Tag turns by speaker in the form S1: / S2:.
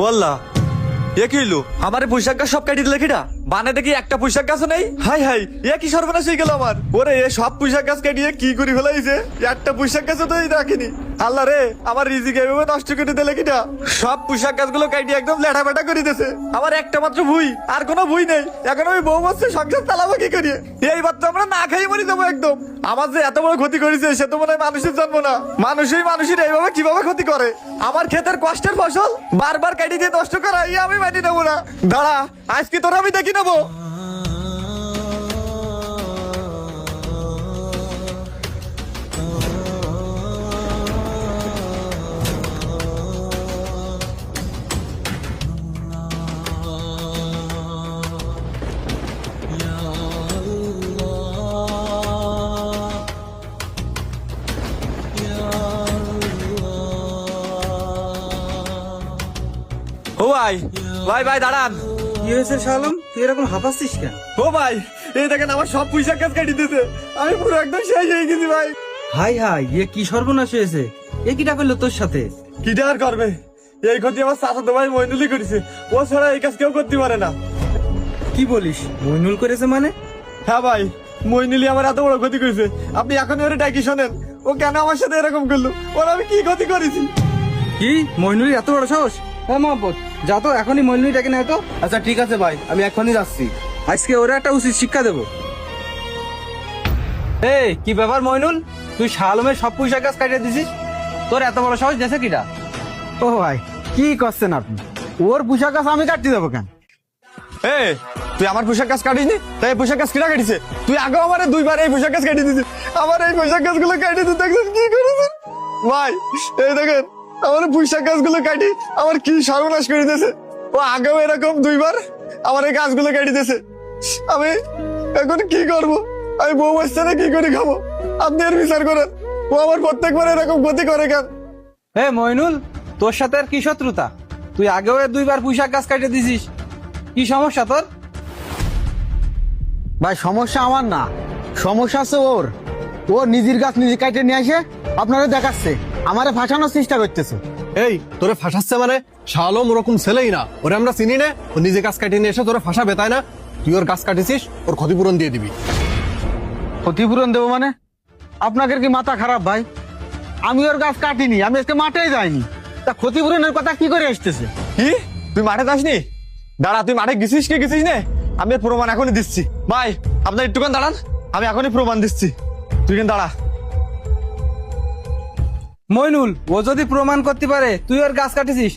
S1: বললা এ কি হইলো? আমার পোশাক গাছ সব কাটি দিলে কিটা? বানে দেখি একটা পোশাক গাছ নেই। হাই হাই, এ কি সর্বনাশ হয়ে গেল আমার। ওরে এ সব পোশাক গাছ কাটিয়ে কি করি ফেলাইছে, একটা পোশাক গাছও তো রাখিনি। আল্লাহ রে, আমার রিজিক এভাবে নষ্ট করে দিলে কিটা? সব পোশাক গাছগুলো কাটিয়ে একদম লেঠা বেটা করে দিতেছে। আমার একটা মাত্র ভুই, আর কোনো ভুই নেই। এখন আমি বউ বসছে, সংসার চালাবো কি করিয়ে? এইবার তো আমরা না খাই মরে যাবো একদম। আমার যে এত বড় ক্ষতি করেছে সে তো মনে হয় মানুষের জন্ম না। মানুষের এইভাবে কিভাবে ক্ষতি করে? আমার ক্ষেতের কষ্টের ফসল বারবার কাটিয়ে দিয়ে নষ্ট করা আমি মানি নেবো না। দাঁড়া, আজকে তোরা আমি দেখি নেবো। ও ভাই ভাই ভাই দাঁড়ান।
S2: কি হয়েছে শালম, তুই এরকম হাঁপাচ্ছিস কেন?
S1: ও ভাই, এই দেখেন আমার সব পয়সা কাজ কাটিয়ে দিতেছে। আমি পুরো একদম শেষ হয়ে গেছি ভাই।
S2: হাই হাই, ইয়ে কি সর্বনাশ হয়েছে? এ কিটা করলো তোর সাথে?
S1: কি আর করবে, এই ক্ষতি আমার চাচাতো ভাই মইনুলি করেছে। ও ছাড়া এই কাজ কেউ করতে পারে না।
S2: কি বলিস, মইনুল করেছে মানে?
S1: হ্যাঁ ভাই, মইনুলি আমার এত বড় ক্ষতি করেছে। আপনি এখন ওরে ডাকি শোনেন, ও কেন আমার সাথে এরকম করলো? ওর আমি কি ক্ষতি করেছি?
S2: কি মইনুল এত বড় সাহস? হ্যাঁ মহব্বত, যা তো এখনই মইনুল ডেকে নেয় তো।
S3: আচ্ছা ঠিক আছে ভাই, আমি এখনই যাচ্ছি।
S2: আজকে ওরা একটা উচিত শিক্ষা দেবো। এই কি ব্যাপার মইনুল, তুই শালমের সব পয়সা গাছ কাটিয়ে দিছিস? তোর এত বড় সাহস দেশে কিটা?
S3: ও ভাই, কি করছেন আপনি? ওর পোশাক গাছ আমি কাটতে দেবো কেন?
S1: এ তুই আমার পোশাক গাছ কাটিস নি, তাই পোশাক গাছ কিনা কাটিছে? তুই আগে আমার দুইবার এই পোশাক গাছ কাটিয়ে দিছিস। আমার এই পোশাক গাছগুলো কাটিয়ে দিতে দেখছেন কি করেছেন ভাই? এই দেখেন আমার পোশাক গাছগুলো কাটি আমার কি সর্বনাশ করে দিয়েছে। ও আগেও এরকম দুইবার আমার এই গাছগুলো কাটিয়ে দিয়েছে। আমি এখন কি করব? আমি বউ বাচ্চা না কি করে খাবো? আপনি এর বিচার করেন। ও আমার প্রত্যেকবার এরকম ক্ষতি করে কেন?
S2: হে মইনুল, তোর সাথে আর কি শত্রুতা? তুই আগেও এর দুইবার পোশাক গাছ কাটিয়ে দিছিস, কি সমস্যা তোর?
S3: ভাই সমস্যা আমার না, সমস্যা আছে ওর। ও নিজের গাছ নিজে কাটে নিয়ে আসে আপনারা দেখাচ্ছে, আমারে ফাঁসানোর চেষ্টা করতেছে।
S4: এই তোরে ফাঁসাচ্ছে মানে? শালম ওরকম ছেলেই না, ওরে আমরা চিনি না। ও নিজে গাছ কাটিয়ে নিয়ে এসে তোরে ফাঁসাবে তাই না? তুই ওর গাছ কাটিছিস, ওর ক্ষতিপূরণ দিয়ে দিবি।
S3: ক্ষতিপূরণ দেবো মানে? আপনাদের কি মাথা খারাপ ভাই? আমি ওর গাছ কাটিনি, আমি আজকে মাঠেই যাইনি, তা ক্ষতিপূরণের কথা কি করে আসতেছে?
S1: কি তুই মাঠে যাসনি? দাঁড়া, তুই মাঠে গেছিস কি গেছিস না? আমি এর প্রমাণ এখনই দিচ্ছি। ভাই আপনার একটুখান দাঁড়ান, আমি এখনই প্রমাণ দিচ্ছি। তুই কেন দাঁড়া।
S2: মইনুল, ও যদি প্রমাণ করতে পারে তুই ওর গাছ কাটিছিস,